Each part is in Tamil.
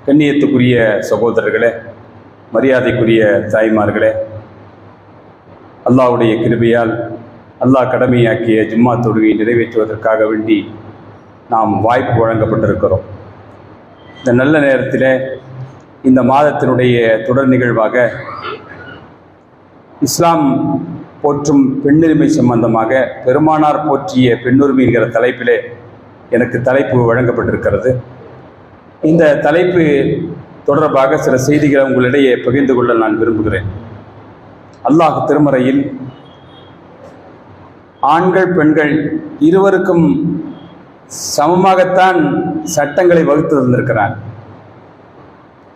கண்ணியத்துக்குரிய சகோதரர்களே, மரியாதைக்குரிய தாய்மார்களே, அல்லாஹ்வுடைய கிருபையால் அல்லாஹ் கடமையாக்கிய ஜும்மா தொழுகையை நிறைவேற்றுவதற்காக வேண்டி நாம் வாய்ப்பு வழங்கப்பட்டிருக்கிறோம். இந்த நல்ல நேரத்தில் இந்த மாதத்தினுடைய தொடர் நிகழ்வாக இஸ்லாம் போற்றும் பெண்ணுரிமை சம்பந்தமாக பெருமானார் போற்றிய பெண்ணுரிமை என்கிற தலைப்பிலே எனக்கு தலைப்பு வழங்கப்பட்டிருக்கிறது. இந்த தலைப்பு தொடர்பாக சில செய்திகளை உங்களிடையே பகிர்ந்து கொள்ள நான் விரும்புகிறேன். அல்லாஹ் திருமறையில் ஆண்கள் பெண்கள் இருவருக்கும் சமமாகத்தான் சட்டங்களை வகுத்து தந்திருக்கிறான்.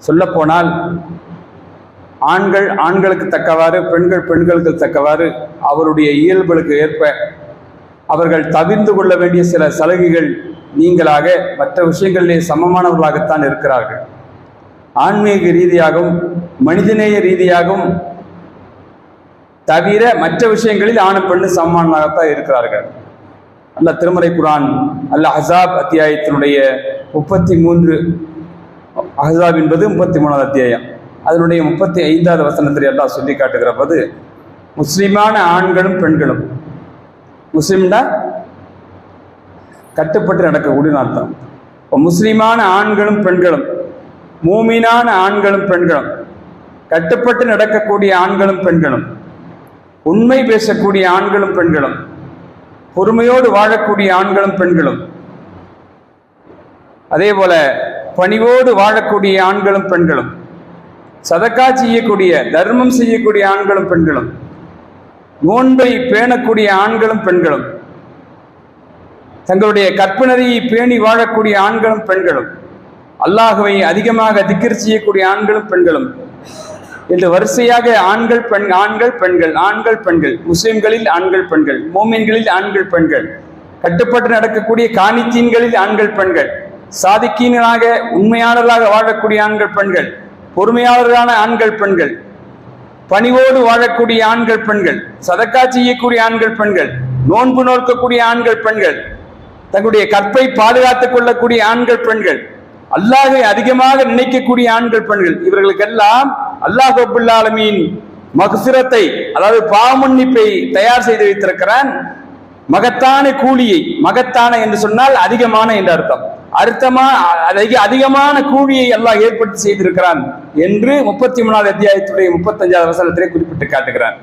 சொல்லப்போனால் ஆண்கள் ஆண்களுக்கு தக்கவாறு, பெண்கள் பெண்களுக்கு தக்கவாறு அவருடைய இயல்புகளுக்கு ஏற்ப அவர்கள் தவிர்த்து கொள்ள வேண்டிய சில சலுகைகள் நீங்களாக மற்ற விஷயங்களிலே சமமானவர்களாகத்தான் இருக்கிறார்கள். ஆன்மீக ரீதியாகவும் மனிதநேய ரீதியாகவும் தவிர மற்ற விஷயங்களில் ஆண் பெண்ணு சமமானவர்களாகத்தான் இருக்கிறார்கள். அல்லாஹ் திருமறை குர்ஆன் அஹ்ஸாப் அத்தியாயத்தினுடைய 33, அஹ்ஸாப் என்பது 33வது அத்தியாயம், அதனுடைய 35வது வசனத்தில் அல்லாஹ் சொல்லி காட்டுகிற போது, முஸ்லிமான ஆண்களும் பெண்களும், முஸ்லிம்னா கட்டுப்பட்டு நடக்கக்கூடிய அர்த்தம். முஸ்லிமான ஆண்களும் பெண்களும், மூமினான ஆண்களும் பெண்களும், கட்டுப்பட்டு நடக்கக்கூடிய ஆண்களும் பெண்களும், உண்மை பேசக்கூடிய ஆண்களும் பெண்களும், பொறுமையோடு வாழக்கூடிய ஆண்களும் பெண்களும், அதே போல பணிவோடு வாழக்கூடிய ஆண்களும் பெண்களும், சதக்கா செய்யக்கூடிய தர்மம் செய்யக்கூடிய ஆண்களும் பெண்களும், நோன்பை பேணக்கூடிய ஆண்களும் பெண்களும், தங்களுடைய கற்பனரையை பேணி வாழக்கூடிய ஆண்களும் பெண்களும், அல்லாஹ்வை அதிகமாக திக்ர் செய்யக்கூடிய ஆண்களும் பெண்களும் என்று வரிசையாக ஆண்கள் ஆண்கள் பெண்கள் ஆண்கள் பெண்கள், முஸ்லிம்களில் ஆண்கள் பெண்கள், மோமின்களில் ஆண்கள் பெண்கள், கட்டுப்பட்டு நடக்கக்கூடிய காணித்தீன்களில் ஆண்கள் பெண்கள், சாதிக்கீன்களாக உண்மையாளர்களாக வாழக்கூடிய ஆண்கள் பெண்கள், பொறுமையாளர்களான ஆண்கள் பெண்கள், பணிவோடு வாழக்கூடிய ஆண்கள் பெண்கள், சதக்கா செய்யக்கூடிய ஆண்கள் பெண்கள், நோன்பு நோக்கக்கூடிய ஆண்கள் பெண்கள், தங்களுடைய கற்பை பாதுகாத்துக் கொள்ளக்கூடிய ஆண்கள் பெண்கள், அல்லாஹை அதிகமாக நினைக்கக்கூடிய ஆண்கள் பெண்கள், இவர்களுக்கெல்லாம் அல்லாஹ் ரப்பல் ஆலமீன் மக்ஃபிரத்தை, அதாவது பாவமன்னிப்பை தயார் செய்து வைத்திருக்கிறான். மகத்தான கூலியை, மகத்தான என்று சொன்னால் அதிகமான என்று அர்த்தம், அதிகமான கூலியை அல்லாஹ் ஏற்படுத்தி செய்திருக்கிறான் என்று 33வது அத்தியாயத்துடைய 35வது வசனத்திலே குறிப்பிட்டு காட்டுகிறான்.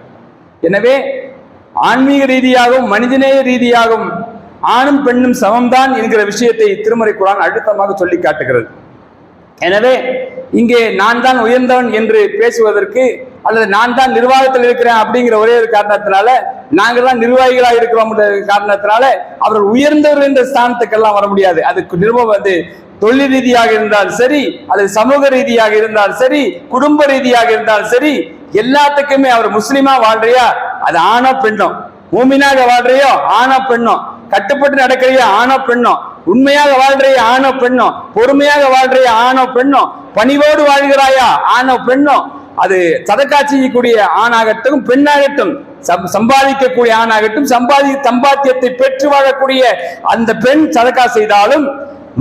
எனவே ஆன்மீக ரீதியாகவும் மனிதநேய ரீதியாகவும் ஆணும் பெண்ணும் சமம்தான் என்கிற விஷயத்தை திருமறை குர்ஆன் அழுத்தமாக சொல்லி காட்டுகிறது. எனவே இங்கே நான் தான் உயர்ந்தவன் என்று பேசுவதற்கு, அல்லது நான் தான் நிர்வாகத்தில் இருக்கிறேன் அப்படிங்கிற ஒரே ஒரு காரணத்தினால, நாங்கள் தான் நிர்வாகிகளாக இருக்கிறோம் காரணத்தினால அவர்கள் உயர்ந்தவர் என்ற ஸ்தானத்துக்கெல்லாம் வர முடியாது. அதுக்கு நிர்வாகம் தொழில் ரீதியாக இருந்தால் சரி, அல்லது சமூக ரீதியாக இருந்தால் சரி, குடும்ப ரீதியாக இருந்தால் சரி, எல்லாத்துக்குமே அவர் முஸ்லிமா வாழ்றியா அது ஆணோ பெண்ணோ, மூமினாக வாழ்றியோ ஆணோ பெண்ணோ, கட்டுப்பட்டு நடக்கிறியா ஆணோ பெண்ணோ, உண்மையாக வாழ்றியா ஆணோ பெண்ணோ, பொறுமையாக வாழ்றியா ஆணோ பெண்ணோ, பணிவோடு வாழ்கிறாயா ஆணோ பெண்ணோ, அது சதக்கா செய்யக்கூடிய ஆணாகட்டும் பெண்ணாகட்டும், சம்பாதிக்கக்கூடிய ஆணாகட்டும், சம்பாத்தியத்தை பெற்று வாழக்கூடிய அந்த பெண் சதக்கா செய்தாலும்,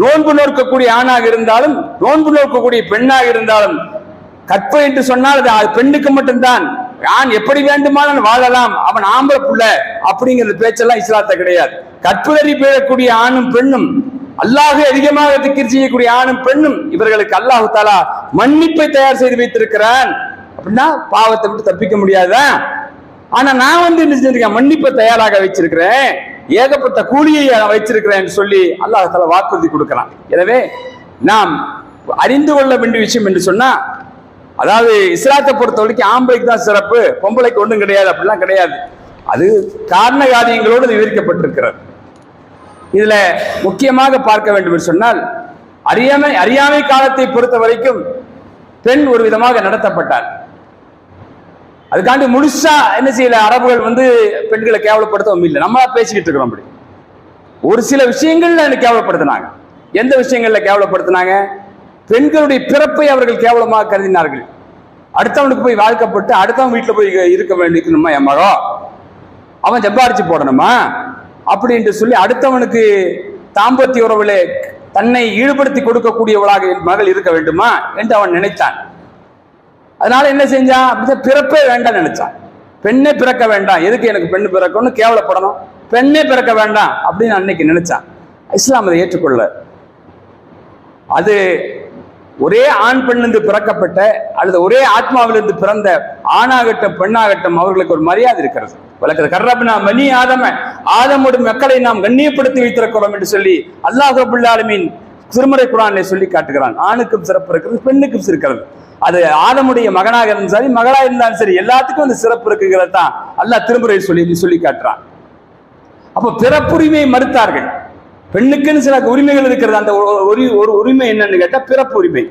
நோன்பு நோக்கக்கூடிய ஆணாக இருந்தாலும், நோன்பு நோக்கக்கூடிய பெண்ணாக இருந்தாலும், கற்பு என்று சொன்னால் அது பெண்ணுக்கு மட்டும்தான். ஆண் எப்படி வேண்டுமானால் வாழலாம், அவன் ஆம்பளை புள்ள அப்படிங்கிற பேச்செல்லாம் இஸ்லாத்த கிடையாது. கற்புதறி பேழக்கூடிய ஆணும் பெண்ணும், அல்லாஹ் அதிகமாக திக்ர் செய்யக்கூடிய ஆணும் பெண்ணும், இவர்களுக்கு அல்லாஹ் தஆலா மன்னிப்பை தயார் செய்து வைத்திருக்கிறான். அப்படின்னா பாவத்தை விட்டு தப்பிக்க முடியாதா? ஆனா நான் என்ன செஞ்சிருக்கேன், மன்னிப்பை தயாராக வச்சிருக்கிறேன், ஏகப்பட்ட கூலியை வைச்சிருக்கிறேன் சொல்லி அல்லாஹ் தஆலா வாக்குறுதி கொடுக்கிறான். எனவே நாம் அறிந்து கொள்ள வேண்டிய விஷயம் என்று சொன்னா, அதாவது இஸ்லாத்தை பொறுத்த வரைக்கும் ஆம்பளைக்கு தான் சிறப்பு, பொம்பளைக்கு ஒன்றும் கிடையாது அப்படிலாம் கிடையாது. அது காரண காரியங்களோடு விவரிக்கப்பட்டிருக்கிறது. இதுல முக்கியமாக பார்க்க வேண்டும் என்று சொன்னால், அறியாமை காலத்தை பொறுத்த வரைக்கும் பெண் ஒரு விதமாக நடத்தப்பட்டார். அதுக்காண்டி முழுசா என்ன செய்யல, அரபுகள் பெண்களை கேவலப்படுத்தவும் இல்லை, நம்மளா பேசிக்கிட்டு இருக்கிறோம். அப்படி ஒரு சில விஷயங்கள்ல கேவலப்படுத்தினாங்க. எந்த விஷயங்கள்ல கேவலப்படுத்தினாங்க? பெண்களுடைய பிறப்பை அவர்கள் கேவலமாக கருதினார்கள். அடுத்தவனுக்கு போய் வாழ்க்கப்பட்டு அடுத்தவன் வீட்டுல போய் இருக்க வேண்டியதுமா, என் மகன் அவன் ஜப்பாரிச்சு போடணுமா அப்படின்ட்டு சொல்லி அடுத்தவனுக்கு தாம்பத்திய உறவுல தன்னை ஈடுபடுத்தி கொடுக்கக்கூடியவளாக என் மகள் இருக்க வேண்டுமா என்று அவன் நினைத்தான். அதனால என்ன செஞ்சான், அப்படிதான் பிறப்பே வேண்டாம் நினைச்சான். பெண்ணே பிறக்க வேண்டாம், எதுக்கு எனக்கு பெண்ணு பிறக்கணும்னு கேவலப்படணும், பெண்ணே பிறக்க வேண்டாம் அப்படின்னு அன்னைக்கு நினைச்சான். இஸ்லாம் அதை ஏற்றுக்கொள்ள. அது ஒரே ஆண் பெண்ணிலிருந்து பிறக்கப்பட்ட அல்லது ஒரே ஆத்மாவிலிருந்து பிறந்த ஆணாகட்டும் பெண்ணாகட்டும் அவர்களுக்கு ஒரு மரியாதை இருக்கிறது. வழக்கு கர்ரப்னா மணி ஆதமுடைய மக்களை நாம் கண்ணியப்படுத்தி வைத்திருக்கிறோம் என்று சொல்லி அல்லாஹ் ரப்பல் ஆலமீன் திருமறை குர்ஆனிலே சொல்லி காட்டுகிறான். ஆணுக்கும் சிறப்பு இருக்கிறது, பெண்ணுக்கும் இருக்கிறது. அது ஆதமுடைய மகனாக இருந்தாலும் சரி, மகளா இருந்தாலும் சரி, எல்லாத்துக்கும் அந்த சிறப்பு இருக்குங்கிறது தான் அல்லாஹ் திருமறை சொல்லி காட்டுறான். அப்போ பிறப்புரிமையை மறுத்தார்கள். பெண்ணுக்குன்னு சில உரிமைகள் இருக்கிறது. அந்த ஒரு உரிமை என்னன்னு கேட்டா பிறப்பு உரிமை.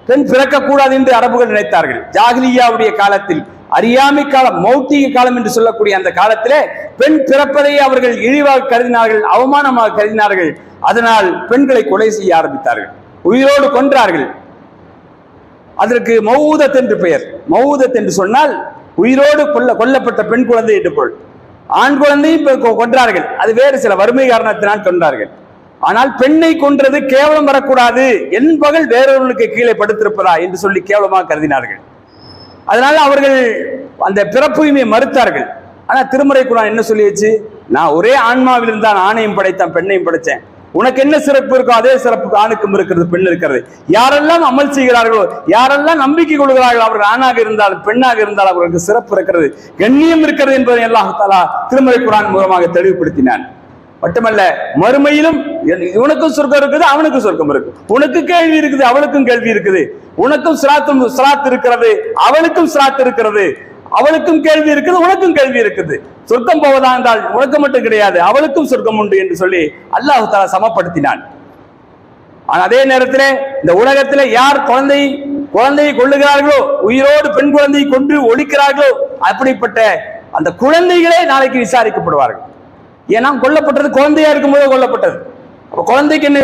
பெண் பிறக்கக்கூடாது என்று அரபுகள் நினைத்தார்கள். ஜாகிலியாவுடைய காலத்தில், அறியாமை காலம், மௌத்திக காலம் என்று சொல்லக்கூடிய அந்த காலத்திலே பெண் பிறப்பதை அவர்கள் இழிவாக கருதினார்கள், அவமானமாக கருதினார்கள். அதனால் பெண்களை கொலை செய்ய ஆரம்பித்தார்கள், உயிரோடு கொன்றார்கள். அதற்கு மௌஊதத் என்று பெயர். மௌஊதத் என்று சொன்னால் உயிரோடு கொல்லப்பட்ட பெண் குழந்தை என்று பொருள். ஆண் குழந்தையும் கொன்றார்கள், அது வேறு சில வறுமை காரணத்தினால் கொன்றார்கள். ஆனால் பெண்ணை கொன்றது கேவலம் வரக்கூடாது, என் பகல் வேறொருவனுக்கு கீழே படுத்திருப்பதா என்று சொல்லி கேவலமாக கருதினார்கள். அதனால அவர்கள் அந்த பிறப்புரிமையை மறுத்தார்கள். ஆனா திருமறை குர்ஆன் என்ன சொல்லிடுச்சு, நான் ஒரே ஆன்மாவில் இருந்தான் ஆணையும் படைத்தான் பெண்ணையும் படைத்தேன், உனக்கு என்ன சிறப்பு இருக்கோ அதே சிறப்பு ஆணுக்கும் இருக்கிறது, பெண் இருக்கிறது. யாரெல்லாம் அமல் செய்கிறார்களோ, யாரெல்லாம் நம்பிக்கை கொள்கிறார்களோ, அவர்கள் ஆணாக இருந்தாலும் பெண்ணாக இருந்தாலும் அவர்களுக்கு சிறப்பு இருக்கிறது, கண்ணியம் இருக்கிறது என்பதை அல்லாஹ் தஆலா திருமறை குர்ஆன் மூலமாக தெளிவுபடுத்தினான். மட்டுமல்ல, மறுமையிலும் உனக்கும் சொர்க்கம் இருக்குது, அவனுக்கும் சொர்க்கம் இருக்கு. உனக்கு கேள்வி இருக்குது, அவளுக்கும் கேள்வி இருக்குது. உனக்கும் சிராத் இருக்கிறது, அவளுக்கும் சிராத் இருக்கிறது. அவளுக்கும் கேள்வி இருக்குது, உனக்கும் கேள்வி இருக்குது. சொர்க்கம் போவதா என்றால் உனக்கு மட்டும் கிடையாது, அவளுக்கும் சொர்க்கம் உண்டு என்று சொல்லி அல்லாஹ் தஆலா சமப்படுத்தினான். அதே நேரத்தில் இந்த உலகத்தில் யார் குழந்தையை கொள்ளுகிறார்களோ, உயிரோடு பெண் குழந்தையை கொன்று ஒழிக்கிறார்களோ, அப்படிப்பட்ட அந்த குழந்தைகளே நாளைக்கு விசாரிக்கப்படுவார்கள். ஏன்னா கொல்லப்பட்டது குழந்தையா இருக்கும்போது கொல்லப்பட்டது. குழந்தைக்கு என்ன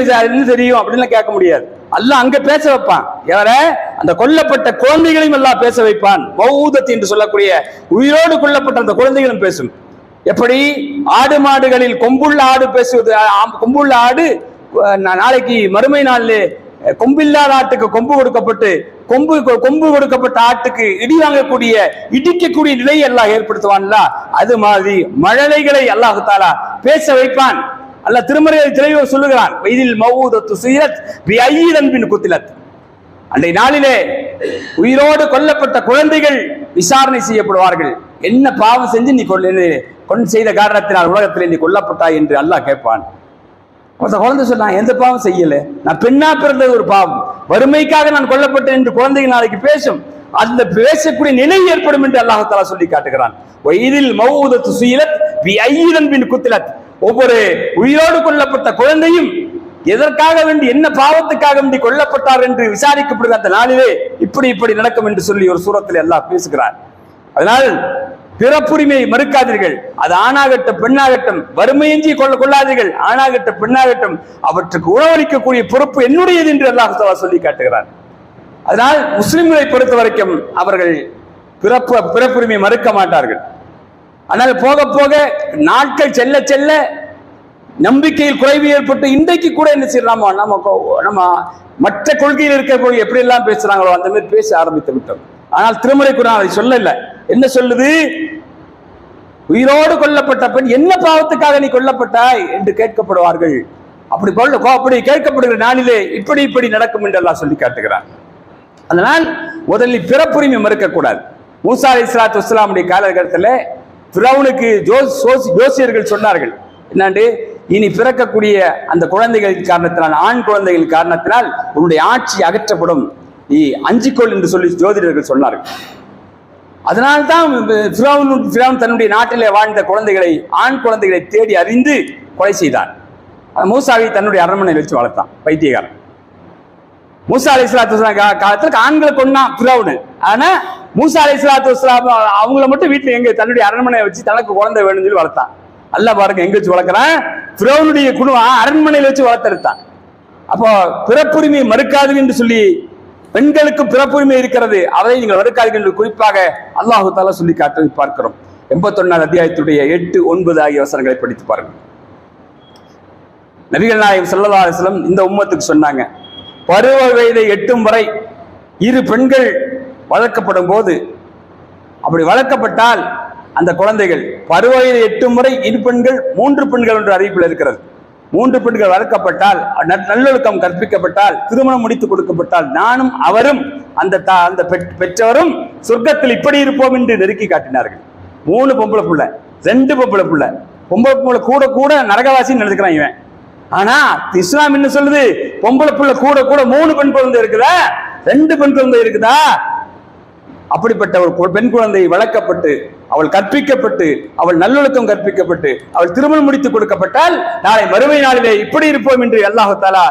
தெரியும் அப்படின்னு கேட்க முடியாது. அல்லாஹ் அங்க பேச வைப்பான். யார அந்த கொல்லப்பட்ட குழந்தைகளையும் எல்லாம் பேச வைப்பான். மௌஊதத் என்று சொல்லக்கூடிய உயிரோடு கொல்லப்பட்ட அந்த குழந்தைகளும் பேசும். எப்படி ஆடு மாடுகளில் கொம்புள்ள ஆடு பேசுவது, கொம்புள்ள ஆடு நாளைக்கு மறுமை நாளிலே கொம்பில்லாத ஆட்டுக்கு கொம்பு கொடுக்கப்பட்டு, கொம்பு கொடுக்கப்பட்ட ஆட்டுக்கு இடிக்கக்கூடிய நிலையை எல்லாம் ஏற்படுத்துவான்ல, அது மாதிரி மழலைகளை அல்லாஹ் தஆலா பேச வைப்பான். அல்லாஹ் திருமறையை தெளிவாக சொல்லுகிறான், இதில் மௌஊதத்து சுயிரத் பிஅய்யிதன் பின் குத்திலத். அன்றைய நாளிலே உயிரோடு கொல்லப்பட்ட குழந்தைகள் விசாரணை செய்யப்படுவார்கள். என்ன பாவம் செஞ்சு நீ செய்த காரணத்தினால் உலகத்திலே நீ கொல்லப்பட்டாய் என்று அல்லாஹ் கேட்பான். குழந்தை சொன்னா எந்த பாவம் செய்யல, நான் பெண்ணா பிறந்தது ஒரு பாவம், வறுமைக்காக நான் கொல்லப்பட்டேன் என்று குழந்தைகள் நாளைக்கு பேசும். அந்த பேசக்கூடிய நிலை ஏற்படும் என்று அல்லாஹ் தஆலா சொல்லி காட்டுகிறான். இதில் மௌஊதத்து சுயிலத் பிஅய்யிதன் பின் குத்திலத். ஒவ்வொரு உயிரோடு கொல்லப்பட்ட குழந்தையும் எதற்காக வேண்டி, என்ன பாவத்துக்காக வேண்டி கொல்லப்பட்டார் என்று விசாரிக்கப்படுகிற அந்த நாளிலே இப்படி நடக்கும் என்று சொல்லி ஒரு சூரத்தில் அல்லாஹ் பேசுகிறார். அதனால் பிறப்புரிமையை மறுக்காதீர்கள். அது ஆணாகட்டும் பெண்ணாகட்டும், வறுமையின்றி கொள்ளாதீர்கள். ஆணாகட்டும் பெண்ணாகட்டும், அவற்றுக்கு உணவளிக்கக்கூடிய பொறுப்பு என்னுடையது என்று அல்லாஹ் தஆலா சொல்லி காட்டுகிறார். அதனால் முஸ்லிம்களை பொறுத்த வரைக்கும் அவர்கள் பிறப்புரிமை மறுக்க மாட்டார்கள். ஆனால் போக போக நாட்கள் செல்ல செல்ல நம்பிக்கையில் குறைவு ஏற்பட்டு இன்றைக்கு கூட என்ன செய்யலாம், நம்ம மற்ற கொள்கையில் இருக்க எப்படி எல்லாம் பேசுறாங்களோ அந்த மாதிரி பேச ஆரம்பித்து விட்டோம். ஆனால் திருமறை குர்ஆன் அதை சொல்லல. என்ன சொல்லுது, உயிரோடு கொல்லப்பட்ட பெண் என்ன பாவத்துக்காக நீ கொல்லப்பட்டாய் என்று கேட்கப்படுவார்கள். அப்படி கேட்கப்படுகிற நாளிலே இப்படி நடக்கும் என்று அல்லாஹ் சொல்லி காட்டுகிறான். அதனால் முதலில் பிறப்புரிமை மறுக்கக்கூடாது. மூசா அலைஹிஸ்ஸலாத்து வஸ்ஸலாமுடைய காலகட்டத்தில் ஃபிரௌனுக்கு ஜோசியர்கள் சொன்னார்கள், என்னாண்டு, இனி பிறக்கக்கூடிய அந்த குழந்தைகளின் காரணத்தினால், ஆண் குழந்தைகளின் காரணத்தினால் உன்னுடைய ஆட்சி அகற்றப்படும், நீ அஞ்சிக்கொள் என்று சொல்லி ஜோதிடர்கள் சொன்னார்கள். அதனால்தான் ஃபிரௌன் தன்னுடைய நாட்டிலே வாழ்ந்த குழந்தைகளை, ஆண் குழந்தைகளை தேடி அறிந்து கொலை செய்தான். மூசாவை தன்னுடைய அரண்மனையில் வச்சு வளர்த்தான் பைத்தியகாரன். மூசா அலைஹிஸ்ஸலாத்து வஸ்ஸலாம் காலத்தில் ஆண்களை கொன்னான் ஃபிரௌன். ஆனா மூசா அலைஹிஸ்ஸலாத்து வஸ்ஸலாம் அவங்கள மட்டும் வீட்டுல தன்னுடைய அரண்மனையை வச்சு தனக்கு குழந்தை வேணும்னு சொல்லி வளர்த்தான். அல்லாஹ் பாருங்க எங்க வச்சு வளர்க்கிறான், ஃபிரௌனுடைய குடும்பம் அரண்மனையில் வச்சு வளர்த்தெடுத்தான். அப்போ பிறப்புரிமையை மறுக்காது என்று சொல்லி, பெண்களுக்கு பிறப்புரிமை இருக்கிறது, அதை நீங்கள் மறுக்காதீர்கள் என்று குறிப்பாக அல்லாஹ் தஆலா சொல்லி காட்டுவதை பார்க்கிறோம். 81 அத்தியாயத்துடைய 8, 9 ஆகிய வசனங்களை படித்து பாருங்கள். நபிகள் நாயகம் ஸல்லல்லாஹு அலைஹி வஸல்லம் இந்த உம்மத்துக்கு சொன்னாங்க, பருவ வயதை எட்டும் வரை இரு பெண்கள் வளர்க்கப்படும் போது, அப்படி வளர்க்கப்பட்டால் அந்த குழந்தைகள் பருவ வயதை எட்டும் வரை இரு பெண்கள் 3 பெண்கள் என்ற அறிவிப்பில் இருக்கிறது. 3 பெண்கள் வளர்க்கப்பட்டால், நல்லொழுக்கம் கற்பிக்கப்பட்டால், திருமணம் முடித்து கொடுக்கப்பட்டால், நானும் அவரும் அந்த பெற்றவரும் சொர்க்கத்தில் இப்படி இருப்போம் என்று நெருக்கி காட்டினார்கள். 3 பொம்பளை பிள்ளை, 2 பொம்பளை பிள்ளை. பொம்பளை பிள்ளை கூட கூட நரகவாசின்னு நினைச்சுக்கிறான் இவன். ஆனா இஸ்லாம் என்ன சொல்லுது? பொம்பளை பிள்ளை கூட கூட 3 பெண் குழந்தை இருக்குதா, 2 பெண் குழந்தை இருக்குதா? அப்படிப்பட்ட ஒரு பெண் குழந்தை வளர்க்கப்பட்டு, அவள் கற்பிக்கப்பட்டு, அவள் நல்லொழுக்கம் கற்பிக்கப்பட்டு, அவள் திருமணம் முடித்து கொடுக்கப்பட்டால் நாளை மறுமை நாளிலே இப்படி இருப்போம் என்று அல்லாஹ் தஆலா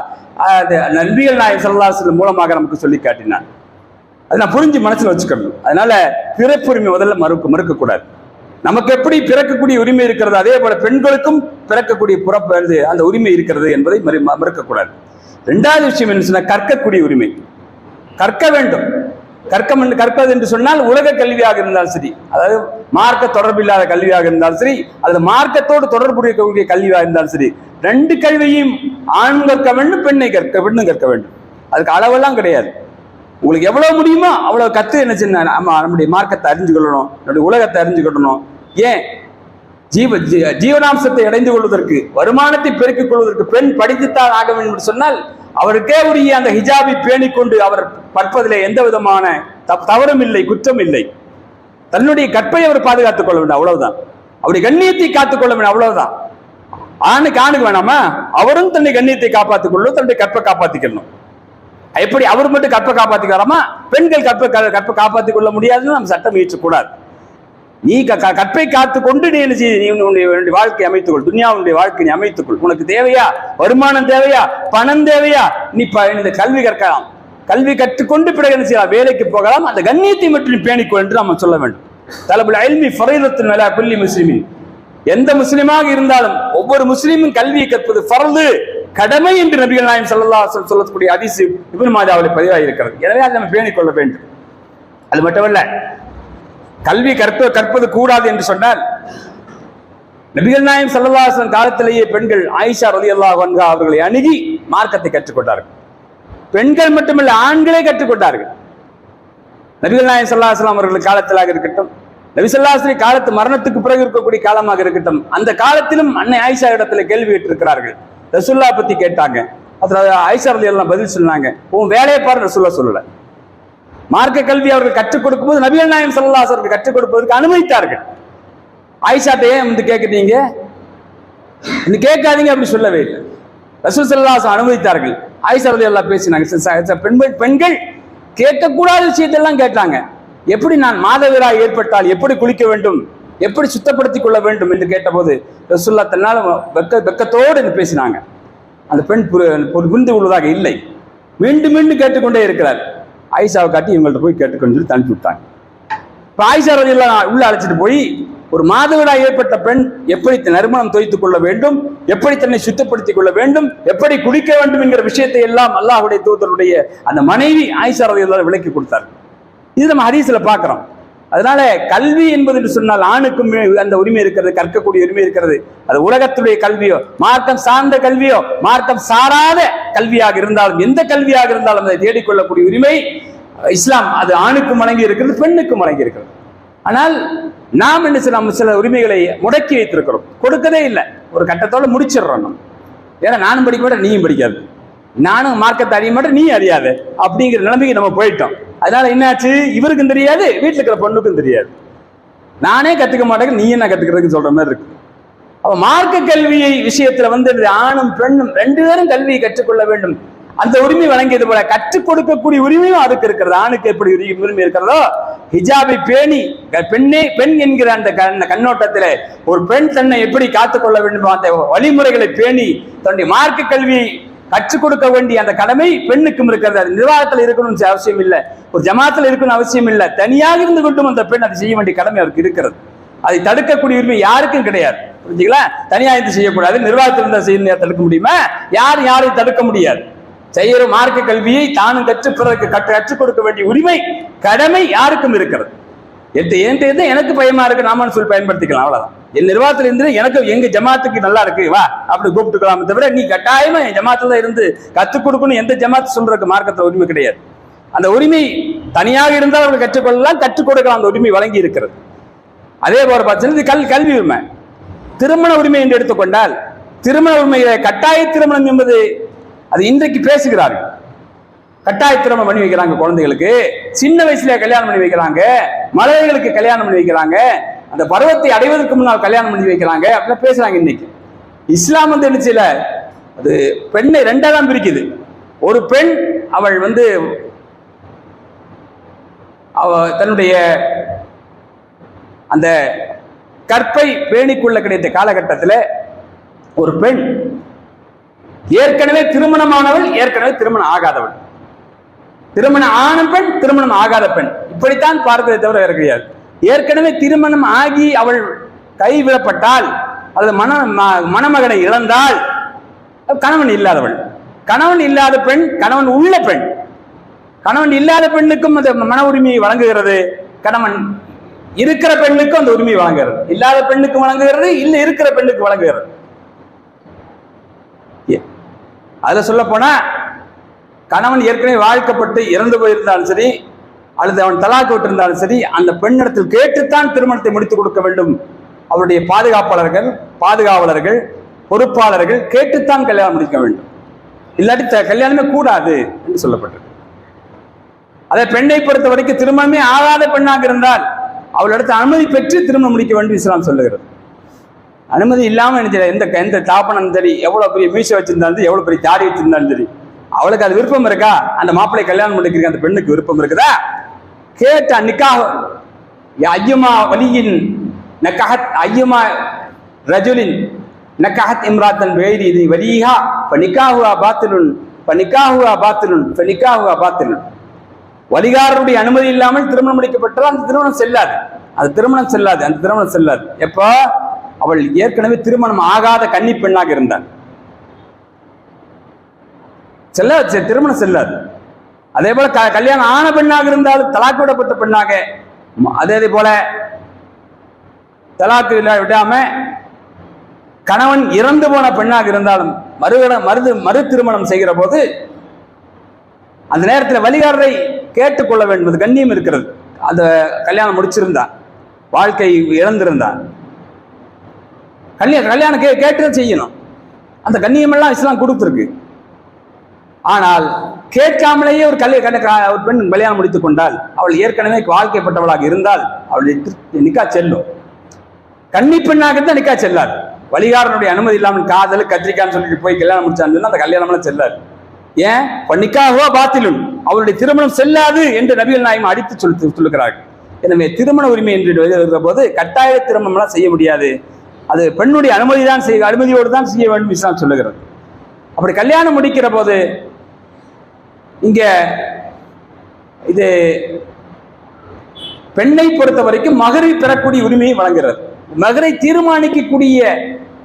நபிகள் நாயகம் ஸல்லல்லாஹு அலைஹி வஸல்லம் மூலமாக நமக்கு சொல்லி காட்டினான். அதை நான் புரிஞ்சு மனசுல வச்சுக்கணும். அதனால பிறப்புரிமை முதல்ல மறுக்கக்கூடாது. நமக்கு எப்படி பிறக்கக்கூடிய உரிமை இருக்கிறது, அதே போல பெண்களுக்கும் பிறக்கக்கூடிய அந்த உரிமை இருக்கிறது என்பதை மறுக்கக்கூடாது. 2வது விஷயம் என்ன சொன்னா, கற்கக்கூடிய உரிமை. கற்க வேண்டும். கற்பது என்று சொன்னால் உலக கல்வியாக இருந்தாலும் சரி, அதாவது மார்க்க தொடர்பில்லாத கல்வியாக இருந்தாலும் சரி, அல்லது மார்க்கத்தோடு தொடர்புடைய கல்வியாக இருந்தாலும் சரி, 2 கல்வியும் ஆண் கற்க வேண்டும், பெண்ணும் கற்க வேண்டும். அதுக்கு அளவெல்லாம் கிடையாது. உங்களுக்கு எவ்வளவு முடியுமோ அவ்வளவு கத்து என்ன செய்ய, நம்முடைய மார்க்கத்தை அறிஞ்சுக்கொள்ளணும், நம்முடைய உலகத்தை அறிஞ்சுக்கொள்ளணும். ஏன் ஜீவனாம்சத்தை அடைந்து கொள்வதற்கு, வருமானத்தை பெருக்கிக் கொள்வதற்கு பெண் படித்துத்தான் ஆக வேண்டும் என்று சொன்னால், அவருக்கே உரிய அந்த ஹிஜாபை பேணிக்கொண்டு அவர் பற்பதிலே எந்த விதமான தவறும் இல்லை, குற்றம் இல்லை. தன்னுடைய கற்பை அவர் பாதுகாத்துக் கொள்ள வேண்டும், அவ்வளவுதான். அவருடைய கண்ணியத்தை காத்துக் கொள்ள வேண்டும், அவ்வளவுதான். ஆணுக்கு வேணாமா? அவரும் தன்னுடைய கண்ணியத்தை காப்பாற்றிக் கொள்ளும், தன்னுடைய கற்பை காப்பாற்றிக்கணும். எப்படி அவர் மட்டும் கற்பை காப்பாற்றிக்கிறாமா, பெண்கள் கற்பை காப்பாற்றிக் கொள்ள முடியாதுன்னு நம்ம சட்டம் இயற்றக்கூடாது. நீ கற்பை காத்துக்கொண்டு நீ என்ன செய்ய, உன்னுடைய வாழ்க்கையை அமைத்துக்கொள், துன்யாவுடைய வாழ்க்கையை அமைத்துக்கொள். உனக்கு தேவையா வருமானம், தேவையா பணம், தேவையா நீ இந்த கல்வி கற்கலாம். கல்வி கற்றுக்கொண்டு பிறகு என்ன செய்யலாம், வேலைக்கு போகலாம். அந்த கண்ணியத்தை மட்டும் பேணிக்கொள் என்று நம்ம சொல்ல வேண்டும். தலபுல் இல்மி ஃபரீலத்துன் அலா குல்லி முஸ்லிமின். எந்த முஸ்லிமாக இருந்தாலும் ஒவ்வொரு முஸ்லிமும் கல்வியை கற்பது ஃபர்து, கடமை என்று நபிகள் நாயகம் ஸல்லல்லாஹு அலைஹி வஸல்லம் சொல்லக்கூடிய ஹதீஸ் இப்னு மாஜாவில் பதிவாகி இருக்கிறது. எனவே அதை நம்ம பேணிக்கொள்ள வேண்டும். அது மட்டுமல்ல, கல்வி கற்பது கூடாது என்று சொன்னால், நபிகள் நாயகம் ஸல்லல்லாஹு அலைஹி வஸல்லம் காலத்திலேயே பெண்கள் ஆயிஷா ரலியல்லாஹு அன்ஹா அவர்களை அணுகி மார்க்கத்தை கற்றுக்கொண்டார்கள். பெண்கள் மட்டுமல்ல, ஆண்களே கற்றுக்கொண்டார்கள். நபிகள் நாயகம் ஸல்லல்லாஹு அலைஹி வஸல்லம் அவர்கள் காலத்திலாக இருக்கட்டும், நபி ஸல்லல்லாஹு அலைஹி வஸல்லம் காலத்து மரணத்துக்கு பிறகு இருக்கக்கூடிய காலமாக இருக்கட்டும், அந்த காலத்திலும் அன்னை ஆயிஷா இடத்துல கேள்வி கேட்டிருக்கிறார்கள். ரசூலுல்லாஹ் பத்தி கேட்டாங்க. அதுல ஆயிஷா ரலியல்லாஹு பதில் சொன்னாங்க, உன் வேலையை பாரு. ரசூலுல்லாஹ் சொல்லல. மார்க்க கல்வி அவர்கள் கற்றுக் கொடுக்கும் போது நபிகள் நாயகம் ஸல்லல்லாஹு அலைஹி வஸல்லம் கற்றுக் கொடுப்பதற்கு அனுமதித்தார்கள். ஆயிஷாட்டே வந்து கேட்குறீங்க, இன்னும் கேட்காதீங்க அப்படி சொல்லவே இல்லை. ரசூல் ஸல்லல்லாஹு அலைஹி வஸல்லம் அனுமதித்தார்கள். ஆயிஷா ரலியல்லாஹு பேசினாங்க. பெண்கள் கேட்கக்கூடாத விஷயத்தெல்லாம் கேட்டாங்க. எப்படி நான் மாதவிடாய் ஏற்பட்டால் எப்படி குளிக்க வேண்டும், எப்படி சுத்தப்படுத்திக் கொள்ள வேண்டும் என்று கேட்டபோது ரசூலுல்லாஹ் தன்னால் வெக்கத்தோடு பேசினாங்க. அந்த பெண் புரிந்து கொள்வதாக இல்லை. மீண்டும் மீண்டும் கேட்டுக்கொண்டே இருக்கிறார். ஆயிஷாவை காட்டி இவங்கள்ட்ட போய் கேட்டுக்கொண்டு சொல்லி அனுப்பி விட்டாங்க. இப்போ ஆயிஷா ரலியல்லாஹு உள்ள அழைச்சிட்டு போய், ஒரு மாதவிடாய் ஏற்பட்ட பெண் எப்படி நறுமணம் தோய்த்துக் கொள்ள வேண்டும், எப்படி தன்னை சுத்தப்படுத்திக் கொள்ள வேண்டும், எப்படி குடிக்க வேண்டும் என்கிற விஷயத்தை எல்லாம் அல்லாஹ்வுடைய தூதருடைய அந்த மனைவி ஆயிஷா ரலியல்லாஹு விளக்கி கொடுத்தார். இது நம்ம ஹதீஸ்ல பார்க்கிறோம். அதனால கல்வி என்பது என்று சொன்னால் ஆணுக்கும் அந்த உரிமை இருக்கிறது, கற்கக்கூடிய உரிமை இருக்கிறது. அது உலகத்துடைய கல்வியோ, மார்க்கம் சார்ந்த கல்வியோ, மார்க்கம் சாராத கல்வியாக இருந்தாலும், எந்த கல்வியாக இருந்தாலும் அதை தேடிக்கொள்ளக்கூடிய உரிமை இஸ்லாம் அது ஆணுக்கும் வழங்கி இருக்கிறது, பெண்ணுக்கும் வழங்கி இருக்கிறது. ஆனால் நாம் என்ன செய்யலாம், சில உரிமைகளை முடக்கி வைத்திருக்கிறோம், கொடுக்கதே இல்லை. ஒரு கட்டத்தோட முடிச்சிடுறோம் நம்ம. ஏன்னா நானும் படிக்க மாட்டேன், நீயும் படிக்காது, நானும் மார்க்கத்தை அறிய மாட்டேன், நீ அறியாது அப்படிங்கிற நிலைமைக்கு நம்ம போயிட்டோம். அதனால என்னாச்சு, இவருக்கும் தெரியாது, வீட்டில் இருக்கிற பொண்ணுக்கும் தெரியாது. நானே கத்துக்க மாட்டேங்க, நீ என்ன கத்துக்கிறதுக்கு சொல்ற மாதிரி இருக்கு. அப்ப மார்க்க கல்வியை விஷயத்துல ஆணும் பெண்ணும் 2 பேரும் கல்வியை கற்றுக்கொள்ள வேண்டும். அந்த உரிமை வழங்கியது போல கற்றுக் கொடுக்கக்கூடிய உரிமையும் அதுக்கு இருக்கிறது. ஆணுக்கு எப்படி உரிமை இருக்கிறதோ, ஹிஜாபை பேணி பெண் என்கிற அந்த கண்ணோட்டத்திலே ஒரு பெண் தன்னை எப்படி காத்துக்கொள்ள வேண்டும், அந்த வழிமுறைகளை பேணி தன்னுடைய மார்க்க கல்வியை கற்றுக் கொடுக்க வேண்டிய அந்த கடமை பெண்ணுக்கும் இருக்கிறது. அது நிர்வாகத்தில் இருக்கணும்னு அவசியம் இல்லை, ஒரு ஜமாத்தில் இருக்கணும்னு அவசியம் இல்லை, தனியாக இருந்து கொண்டும் அந்த பெண் அதை செய்ய வேண்டிய கடமை அவருக்கு இருக்கிறது. அதை தடுக்கக்கூடிய உரிமை யாருக்கும் கிடையாது. புரிஞ்சுங்களா? தனியாக இருந்து செய்யக்கூடாது, நிர்வாகத்தில் இருந்தா செய்ய தடுக்க முடியுமா? யாரையும் தடுக்க முடியாது. செய்யற மார்க்க கல்வியை தானும் கற்று பிறகு கற்றுக் கொடுக்க வேண்டிய உரிமை கடமை யாருக்கும் இருக்கிறது. என்கிட்ட எனக்கு பயமா இருக்கு, நாம சொல்லி பயன்படுத்திக்கலாம், அவ்வளவுதான். என் நிர்வாகத்தில் இருந்து எனக்கு எங்க ஜமாத்துக்கு நல்லா இருக்கு வா அப்படி கூப்பிட்டுக்கலாமே தவிர நீ கட்டாயமா என் ஜமாத்துல இருந்து கற்றுக் கொடுக்கணும் எந்த ஜமாத்து சொல்றதுக்கு மார்க்கத்துல உரிமை கிடையாது. அந்த உரிமை தனியாக இருந்தால் அவர்கள் கற்றுக்கொள்ளலாம், கற்றுக் கொடுக்கலாம், அந்த உரிமை வழங்கி இருக்கிறது. அதே போல பார்த்தீங்கன்னா கல்வி உரிமை, திருமண உரிமை என்று எடுத்துக்கொண்டால் திருமண உரிமையில கட்டாய திருமணம் என்பது அது இன்றைக்கு பேசுகிறார்கள். கட்டாய திருமணம் பண்ணி வைக்கிறாங்க குழந்தைகளுக்கு, சின்ன வயசுல கல்யாணம் பண்ணி வைக்கிறாங்க, மழலைகளுக்கு கல்யாணம் பண்ணி வைக்கிறாங்க, அந்த பருவத்தை அடைவதற்கு முன்னால் கல்யாணம் பண்ணி வைக்கிறாங்க அப்படிலாம் பேசுறாங்க. இன்னைக்கு இஸ்லாம் வந்து என்ன செய்யல, அது பெண்ணை ரெண்டா தான் பிரிக்குது. ஒரு பெண் அவள் வந்து தன்னுடைய அந்த கற்பை பேணிக்குள்ள கிடைத்த காலகட்டத்தில் ஒரு பெண் ஏற்கனவே திருமணமானவள், ஏற்கனவே திருமணம் ஆகாதவள், திருமணம் ஆன பெண், திருமணம் ஆகாத பெண், இப்படித்தான் பார்ப்பதை தவிர வேறு கிடையாது. ஏற்கனவே திருமணம் ஆகி அவள் கைவிடப்பட்டால் அல்லது மணமகனை இழந்தால் கணவன் இல்லாதவள், கணவன் இல்லாத பெண், கணவன் உள்ள பெண், கணவன் இல்லாத பெண்ணுக்கும் அந்த மன உரிமையை வழங்குகிறது, கணவன் இருக்கிற பெண்ணுக்கும் அந்த உரிமையை வழங்குகிறது, இல்லாத பெண்ணுக்கு வழங்குகிறது, இல்ல இருக்கிற பெண்ணுக்கு வழங்குகிறது. அதுல சொல்ல போனா கணவன் ஏற்கனவே வாழ்க்கப்பட்டு இறந்து போயிருந்தாலும் சரி அல்லது அவன் தலாக்கு விட்டிருந்தாலும் சரி அந்த பெண்ணிடத்தில் கேட்டுத்தான் திருமணத்தை முடித்துக் கொடுக்க வேண்டும். அவருடைய பாதுகாவலர்கள் பொறுப்பாளர்கள் கேட்டுத்தான் கல்யாணம் முடிக்க வேண்டும், இல்லாட்டி கல்யாணமே கூடாது என்று சொல்லப்பட்டது. அதை பெண்ணை பொறுத்த வரைக்கும் திருமணமே ஆகாத பெண்ணாக இருந்தால் அவளிடத்து அனுமதி பெற்று திருமணம் முடிக்க வேண்டும் இஸ்லாம் சொல்லுகிறது. அனுமதி இல்லாம எந்த தாப்பனும் சரி, எவ்வளவு பெரிய மீசை வச்சிருந்தாலும் சரி, எவ்வளவு பெரிய தாடி வச்சிருந்தாலும் சரி, அவளுக்கு அது விருப்பம் இருக்கா, அந்த மாப்பிள்ளை கல்யாணம் பண்ணிக்கிறீங்க அந்த பெண்ணுக்கு விருப்பம் இருக்குதா, கேட்ட நிக்காஹ் ஐயுமா வலியின் நக்கஹத் ஐயுமா ரஜுலின் நக்கஹத் இம்ராத்தன் வேரி வலிஹா பனிக்காஹுவா பாத்திலுன் பனிக்காஹுவா பாத்திலுன் பனிக்காஹுவா பாத்திலுன். வலிகாரருடைய அனுமதி இல்லாமல் திருமணம் முடிக்கப்பட்டால் அந்த திருமணம் செல்லாது, அந்த திருமணம் செல்லாது. எப்போ அவள் ஏற்கனவே திருமணம் ஆகாத கன்னி பெண்ணாக இருந்தாள் திருமணம் செல்லாது. அதே போல கல்யாணம் ஆன பெண்ணாக இருந்தாலும் தலாக்கு விடப்பட்ட பெண்ணாக, அதே போல தலாக்கு விடாம கணவன் இறந்து போன பெண்ணாக இருந்தாலும் மறு திருமணம் செய்கிற போது அந்த நேரத்தில் வலிகாரரை கேட்டுக்கொள்ள வேண்டும், கண்ணியம் இருக்கிறது. அந்த கல்யாணம் முடிச்சிருந்தான், வாழ்க்கை இழந்திருந்தான், கல்யாணம் கேட்டுதான் செய்யணும், அந்த கண்ணியம் எல்லாம் இஸ்லாம் கொடுத்திருக்கு. ஆனால் கேட்காமலேயே ஒரு பெண் கல்யாணம் முடித்துக் கொண்டால் அவள் ஏற்கனவே வாழ்க்கைப்பட்டவளாக இருந்தால் அவளுடைய நிக்கா செல்லும். கன்னி பெண்ணாக இருந்தால் நிக்கா செல்லாது. வலிகாரனுடைய அனுமதி இல்லாமல் காதல் கத்திரிக்கான்னு சொல்லிட்டு போய் கல்யாணம் முடிச்சான்னு அந்த கல்யாணம் செல்லாது. ஏன் நிக்காஹுவா பாத்திலுன், அவளுடைய திருமணம் செல்லாது என்று நபிகள் நாயகம் அடித்து சொல்லுகிறார்கள். எனவே திருமண உரிமை என்று வருகிற போது கட்டாய திருமணம் எல்லாம் செய்ய முடியாது, அது பெண்ணுடைய அனுமதியோடு தான் செய்ய வேண்டும் இஸ்லாம் சொல்லுகிறது. அப்படி கல்யாணம் முடிக்கிற போது இங்க இது பெண்ணை பொறுத்த வரைக்கும் மகரை பெறக்கூடிய உரிமையை வழங்குகிறது. மகரை தீர்மானிக்கக்கூடிய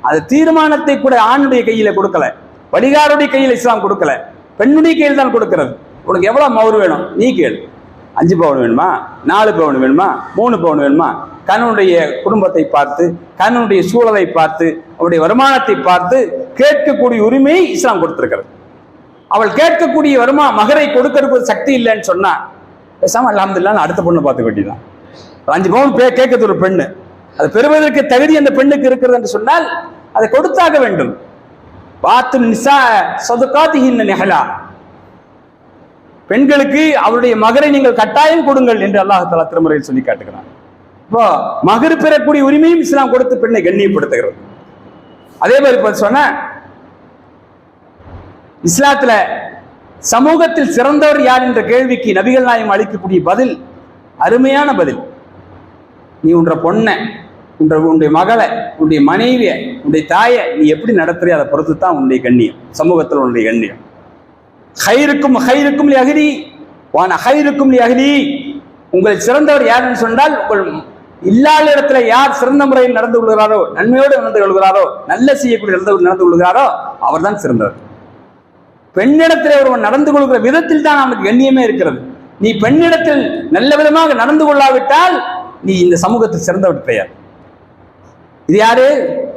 அது தீர்மானத்தை கூட ஆணுடைய கையில கொடுக்கல, வலிகாருடைய கையில் இஸ்லாம் கொடுக்கல, பெண்ணுடைய கையில் தான் கொடுக்கிறது. உனக்கு எவ்வளவு மவுர் வேணும் நீ கேளு, 5 பவுன் வேணுமா, 4 பவுன் வேணுமா, 3 பவுன் வேணுமா, கணவனுடைய குடும்பத்தை பார்த்து கணவனுடைய சூழலை பார்த்து அவருடைய வருமானத்தை பார்த்து கேட்கக்கூடிய உரிமையை இஸ்லாம் கொடுத்திருக்கிறது. அவள் கேட்கக்கூடிய மகரை கொடுக்கறதுக்கு சக்தி இல்லைன்னு சொன்னா பேசாம அல்ஹம்துலில்லாஹ் அடுத்த பொண்ணு பார்த்துக்க வேண்டியதான். 5 பவுன் கேட்கறது ஒரு பெண்ணு, அது பெறுவதற்கு தகுதி அந்த பெண்ணுக்கு இருக்கிறது என்று சொன்னால் அதை கொடுத்தாக வேண்டும். பாத்து நிசா சதுகாத்திஹின் நிஹலா, பெண்களுக்கு அவருடைய மகரை நீங்கள் கட்டாயம் கொடுங்கள் என்று அல்லாஹ் தஆலா திருமறையில் சொல்லி காட்டுகிறான். இப்போ மகர் பெறக்கூடிய உரிமையும் இஸ்லாம் கொடுத்து பெண்ணை கண்ணியப்படுத்துகிறது. அதே மாதிரி இப்ப சொன்ன இஸ்லாத்துல சமூகத்தில் சிறந்தவர் யார் என்ற கேள்விக்கு நபிகள் நாயகம் அளிக்கக்கூடிய பதில் அருமையான பதில். நீ உன்ற பொண்ணை, உன்னுடைய மகளை, உன்னுடைய மனைவியை, உன்னுடைய தாயை நீ எப்படி நடத்துறியோ அதை பொறுத்து தான் உன்னுடைய கண்ணியம், சமூகத்தில் உன்னுடைய கண்ணியம். ஹைருக்கும் ஹைருக்கும் அஹ்லி வான ஹைருக்கும் அஹ்லி, உங்கள் சிறந்தவர் யாருன்னு சொன்னால் உங்கள் இல்லாத இடத்துல யார் சிறந்த முறையில் நடந்து கொள்கிறாரோ, நன்மையோடு நடந்து கொள்கிறாரோ, நல்ல செய்யக்கூடிய நடந்து கொள்கிறாரோ அவர் தான் சிறந்தவர். பெண்ணிடத்தில் ஒருவன் நடந்து கொள்கிற விதத்தில் தான் அவனுக்கு கண்ணியமே இருக்கிறது. நீ பெண்ணிடத்தில் நல்ல விதமாக நடந்து கொள்ளாவிட்டால் நீ இந்த சமூகத்துக்கு சிறந்தவர் கிடையாது. இது யாரு?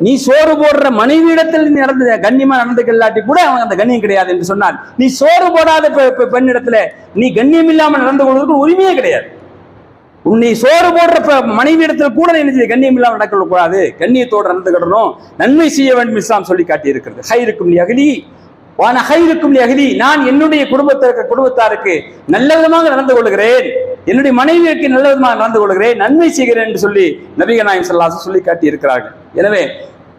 நீ சோறு போடுற மனைவியிடத்தில் நடந்த கண்ணியமா நடந்துக்கலாட்டி கூட அவங்க அந்த கண்ணியம் கிடையாது என்று சொன்னார். நீ சோறு போடாத பெண்ணிடத்துல நீ கண்ணியம் இல்லாமல் நடந்து கொள்வதற்கு உரிமையே கிடையாது. உன்னை சோறு போடுற மனைவியிடத்துல கூட என்ன கண்ணியம் இல்லாமல் நடக்க கூடாது, கண்ணியத்தோடு நடந்துக்கிடணும், நன்மை செய்ய வேண்டும் இஸ்லாம் சொல்லி காட்டி இருக்கிறது. ஹைருக்கும் அகலி வான ஹைருக்கும் அகலி, நான் என்னுடைய குடும்பத்தாருக்கு நல்ல விதமாக நடந்து கொள்கிறேன், என்னுடைய மனைவிக்கு நல்ல விதமாக நடந்து கொள்கிறேன், நன்மை செய்கிறேன் என்று சொல்லி நபிகள் நாயகம் ஸல்லல்லாஹு அலைஹி வஸல்லம் சொல்லி காட்டி இருக்கிறார்கள். எனவே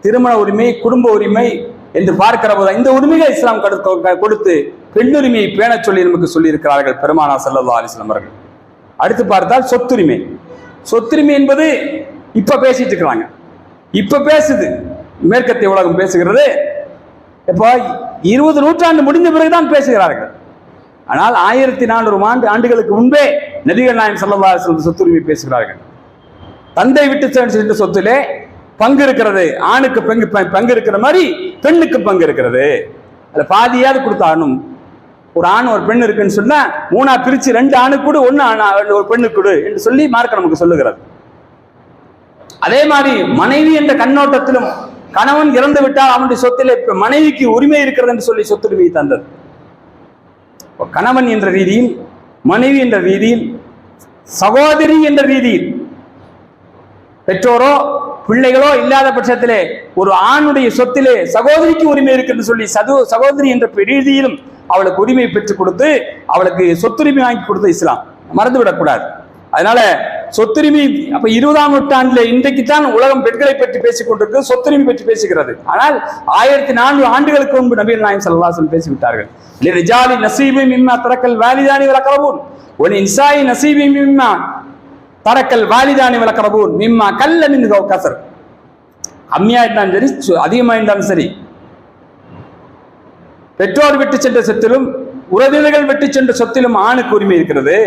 திருமண உரிமை, குடும்ப உரிமை என்று பார்க்கிற போது இந்த உரிமைகளை இஸ்லாம் கொடுத்து பெண்ணுரிமையை பேணச் சொல்லி நமக்கு சொல்லி இருக்கிறார்கள் பெருமானார் ஸல்லல்லாஹு அலைஹி வஸல்லம் அவர்கள். அடுத்து பார்த்தால் சொத்துரிமை. சொத்துரிமை என்பது இப்ப பேசிட்டு இருக்கிறாங்க, இப்ப பேசுது, மேற்கத்திய உலகம் பேசுகிறது. இப்போ 20 நூற்றாண்டு முடிந்த பிறகுதான் பேசுகிறார்கள். ஆனால் 1400 ஆண்டுகளுக்கு முன்பே நபிகள் நாயகம் ஸல்லல்லாஹு அலைஹி வஸல்லம் சொத்துரிமை பேசுகிறார்கள். தந்தை விட்டு சென்ற சொத்திலே பங்கு இருக்கிறது, ஆணுக்கு பங்கு இருக்கிற மாதிரி பெண்ணுக்கு பங்கு இருக்கிறது. அதுல பாதியாவது கொடுத்தாகணும். ஒரு ஆண் ஒரு பெண் இருக்குன்னு சொன்னா 3ஆ பிரிச்சு 2 ஆணுக்கு கொடு, 1 ஒரு பெண்ணுக்கு கொடு என்று சொல்லி மார்க்கம் நமக்கு சொல்லுகிறது. அதே மாதிரி மனைவி என்ற கண்ணோட்டத்திலும் கணவன் இறந்து விட்டால் அவனுடைய சொத்திலே மனைவிக்கு உரிமை இருக்கிறது என்று சொல்லி சொத்துரிமையை தந்தது. கணவன் என்ற ரீதியில், மனைவி என்ற ரீதியில், சகோதரி என்ற ரீதியில், பெற்றோரோ பிள்ளைகளோ இல்லாத பட்சத்திலே ஒரு ஆணுடைய சொத்திலே சகோதரிக்கு உரிமை இருக்கிறது சொல்லி சகோதரி என்ற ரீதியிலும் அவளுக்கு உரிமை பெற்றுக் கொடுத்து அவளுக்கு சொத்துரிமை வாங்கி கொடுத்து இஸ்லாம் மறந்துவிடக்கூடாது. அதனால சொத்துரிமை அப்ப 20ஆம் நூற்றாண்டுல இன்றைக்குத்தான் உலகம் பெண்களை பற்றி பேசிக் கொண்டிருக்கு, சொத்துரிமை பற்றி பேசுகிறது. ஆனால் 1400 ஆண்டுகளுக்கு முன்பு நபிகள் நாயகம் ஸல்லல்லாஹு அலைஹி வஸல்லம் பேசிவிட்டார்கள். லிரிஜாலி நஸீபும் மிம்மா தரக்கல் வாலிதானி வல் அக்ரபூன் வல் இன்சாஇ நஸீபும் மிம்மா தரக்கல் வாலிதானி வல் அக்ரபூன் மிம்மா கல்ல மின்ஹு கஸர். கம்மியா இருந்தாலும் சரி, அதிகமா இருந்தாலும் சரி, பெற்றோர் விட்டு சென்ற சொத்திலும் உறவினர்கள் விட்டு சென்ற சொத்திலும் ஆணுக்கு உரிமை இருக்கிறது.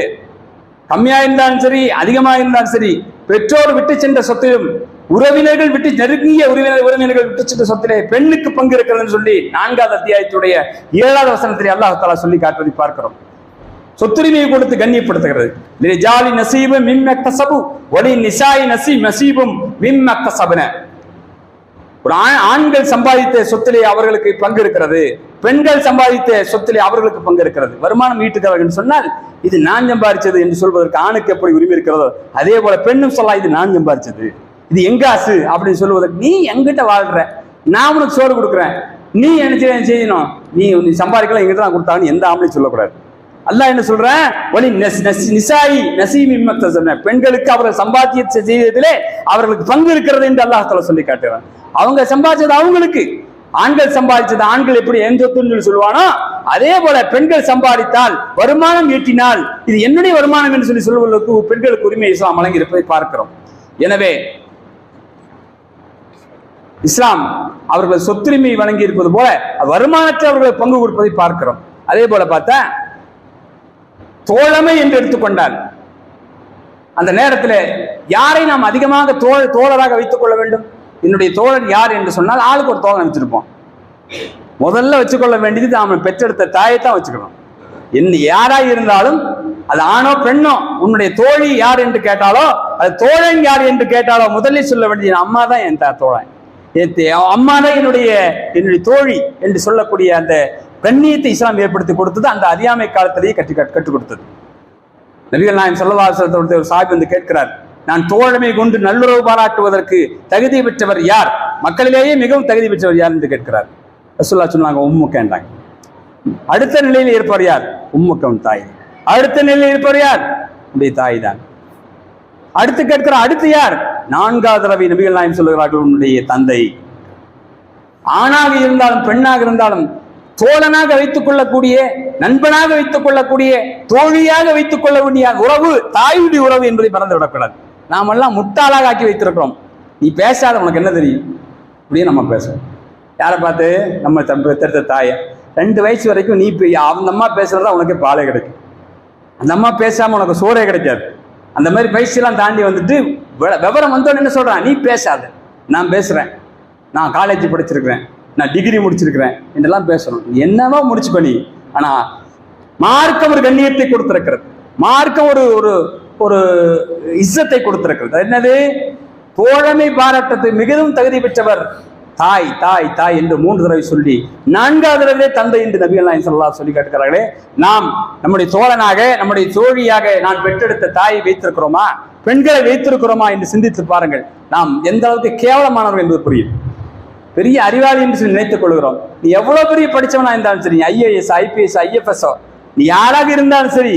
கம்மியா இருந்தாலும் சரி, அதிகமா இருந்தாலும் சரி, பெற்றோர் விட்டு சென்ற சொத்திலும் உறவினர்கள் விட்டு நெருங்கிய உறவினர்கள் விட்டு சென்ற சொத்திலே பெண்ணுக்கு பங்கு இருக்கிறதுன்னு சொல்லி 4வது அத்தியாயத்துடைய 7வது வசனத்திலே அல்லாஹ் தஆலா சொல்லி காட்டுவதை பார்க்கிறோம். சொத்துரிமையை கொடுத்து கண்ணியப்படுத்துகிறது. லிரிஜாலி நஸீபும் மிம்மா கஸபு வலி நிசாஇ நஸீபும் மிம்மா கஸபன. ஒரு ஆண்கள் சம்பாதித்த சொத்திலே அவர்களுக்கு பங்கு இருக்கிறது, பெண்கள் சம்பாதித்த சொத்திலே அவர்களுக்கு பங்கு இருக்கிறது. வருமானம் ஈட்டுகிறார்கள் சொன்னால் இது நான் சம்பாதிச்சது என்று சொல்வதற்கு ஆணுக்கு எப்படி உரிமை இருக்கிறதோ அதே போல பெண்ணும் சொல்லலாம் இது நான் சம்பாதிச்சது, இது எங்க ஆசு அப்படின்னு சொல்வதற்கு. நீ எங்கிட்ட வாழ்ற, நான் உனக்கு சோறு கொடுக்குறேன், நீ என்ன செய்யணும், நீ சம்பாதிக்கலாம் எங்கிட்ட தான் கொடுத்தாங்கன்னு எந்த ஆம்பளையும் சொல்லக்கூடாது. அல்லாஹ் என்ன சொல்றேன், வலி நிசாயி நஸீபி மிம்மா கஸபன, பெண்களுக்கு அவர்கள் சம்பாத்தியம் செய்வதிலே அவர்களுக்கு பங்கு இருக்கிறது என்று அல்லாஹ் தஆலா சொல்லி காட்டுறான். அவங்க சம்பாதிச்சது அவங்களுக்கு, ஆண்கள் சம்பாதிச்சது ஆண்கள் எப்படி என் சொத்துன்னு சொல்லுவானோ அதே போல பெண்கள் சம்பாதித்தால் வருமானம் ஈட்டினால் இது என்னுடைய வருமானம் என்று சொல்லி சொல்வதற்கு பெண்களுக்கு உரிமை இஸ்லாம் வழங்கி இருப்பதை பார்க்கிறோம். எனவே இஸ்லாம் அவர்கள் சொத்துரிமை வழங்கி இருப்பது போல வருமானத்தை அவர்கள் பங்கு கொடுப்பதை பார்க்கிறோம். அதே போல பார்த்தா தோழமை என்று எடுத்துக்கொண்டால் அந்த நேரத்தில் யாரை நாம் அதிகமாக தோழராக வைத்துக் கொள்ள வேண்டும்? என்னுடைய தோழர் யார் என்று சொன்னால் ஆளுக்கு ஒரு தோழன் வச்சிருப்போம். முதல்ல வச்சுக்கொள்ள வேண்டியது நாம பெற்றெடுத்த தாயைத்தான் வச்சுக்கணும். யாரா இருந்தாலும் அது ஆணோ பெண்ணோ, உன்னுடைய தோழி யார் என்று கேட்டாலோ அது தோழன் யார் என்று கேட்டாலோ முதலில் சொல்ல வேண்டியது அம்மா தான் என் தோழன், அம்மா தான் என்னுடைய தோழி என்று சொல்லக்கூடிய அந்த கண்ணியத்தை இஸ்லாம் ஏற்படுத்தி கொடுத்தது அந்த அறியாமை காலத்திலேயே கற்றுக் கொடுத்தது. நபிகள் நாயகம் ஸல்லல்லாஹு அலைஹி வஸல்லம் ஒரு சாஹிப் வந்து கேட்கிறார், நான் தோழமை கொண்டு நல்லுறவு பாராட்டுவதற்கு தகுதி பெற்றவர் யார், மக்களிலேயே மிகவும் தகுதி பெற்றவர் யார் என்று கேட்கிறார். ரசூலுல்லாஹ் சொன்னாங்க உம்முக்கேன்றாங்க. அடுத்த நிலையில் இருப்பவர் யார்? உம்முக்கவன் தாய். அடுத்த நிலையில் இருப்பவர் யார்? உடைய தாய் தான். அடுத்து கேட்கிறார், அடுத்து யார்? 4வது தடவை நபிகள் நாயகம் சொல்லுகிறார்கள் உன்னுடைய தந்தை. ஆணாக இருந்தாலும் பெண்ணாக இருந்தாலும் தோழனாக வைத்துக் கொள்ளக்கூடிய, நண்பனாக வைத்துக் கொள்ளக்கூடிய, தோழியாக வைத்துக் கொள்ள வேண்டிய உறவு தாயுடைய உறவு என்பதை மறந்து விடக்கூடாது. நாம எல்லாம் முட்டாளாக ஆக்கி வைத்திருக்கிறோம். நீ பேசாத, உனக்கு என்ன தெரியும் அப்படியே நம்ம பேசுவோம். யாரை பார்த்து? நம்ம பெற்ற தாயை. 2 வயசு வரைக்கும் நீ அந்த அம்மா பேசுறதா உனக்கே பாலே கிடைக்கும், அந்த அம்மா பேசாம உனக்கு சோறே கிடைக்காது. அந்த மாதிரி பயிற்சியெல்லாம் தாண்டி வந்துட்டு விவரம் வந்தோன்னு என்ன சொல்றான், நீ பேசாத, நான் பேசுறேன், நான் காலேஜ் படிச்சிருக்கிறேன், நான் டிகிரி முடிச்சிருக்கிறேன் என்றெல்லாம் பேசணும். என்னவோ முடிச்சு பண்ணி. ஆனா மார்க்கம் ஒரு கண்ணியத்தை கொடுத்திருக்கிறது. மார்க்கம் ஒரு ஒரு இஸ்ஸத்தை கொடுத்திருக்கிறது. என்னது? தோழமை பாராட்டத்துக்கு மிகவும் தகுதி பெற்றவர் தாய் தாய் தாய் என்று 3 தடவை சொல்லி 4வது தடவை தந்தை என்று நபிகள் நாயகம் ஸல்லல்லாஹு அலைஹி சொல்லி காட்டுகிறார்களே. நாம் நம்முடைய தோழனாக நம்முடைய தோழியாக நான் பெற்றெடுத்த தாயை வைத்திருக்கிறோமா, பெண்களை வைத்திருக்கிறோமா என்று சிந்தித்து பாருங்கள். நாம் எந்த அளவுக்கு கேவலமானவர்கள் என்பது புரியும். பெரிய அறிவாளி என்று சொல்லி நினைத்துக் கொள்கிறோம். நீ எவ்வளவு பெரிய படித்தவனா இருந்தாலும் சரி, IAS IPS IFS நீ யாராக இருந்தாலும் சரி,